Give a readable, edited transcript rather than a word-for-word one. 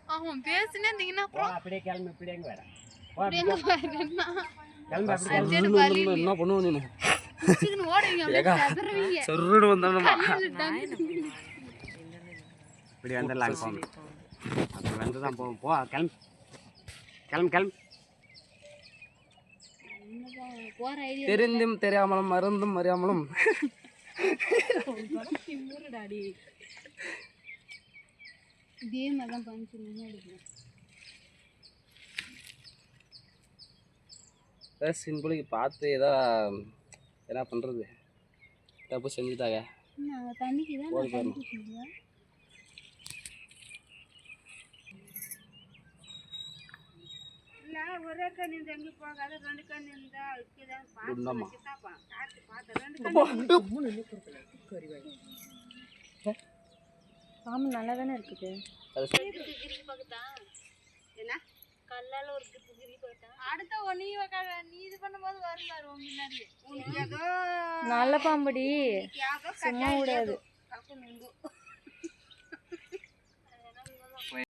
அவன் பேசுனே இருந்தீங்கன்னா அப்படியே கிளம்பி இப்படி எங்க வேற என்ன பண்ணுவோம் நீ ஓடுவீங்க சொருடு வந்தோம்மா இப்படி வந்துடலாம் அப்படி வந்து தான் போவோம் போ கிளம்பி கிளம்பி கிளம்பி போற ஐடியா தெரிந்தும் தெரியாமலும் மருந்தும் அறியாமலும் இதே மாதிரி தான் பண்ணிச்சு சிம்பிளுக்கு பார்த்து ஏதோ என்ன பண்ணுறது தப்பு செஞ்சுட்டாங்க தண்ணிக்கு ஓடி தான் போயிடணும் ஒரே கண்ணு தங்கி போகாத ரெண்டு கண்ணு இருந்தா குண்டம்மா சாமி நல்லா தானே இருக்குது என்ன கல்லால ஒரு அடுத்த நீ இது பண்ணும்போது வருவாரு முன்னாடி நல்ல பாம்படி சும்மா விடாது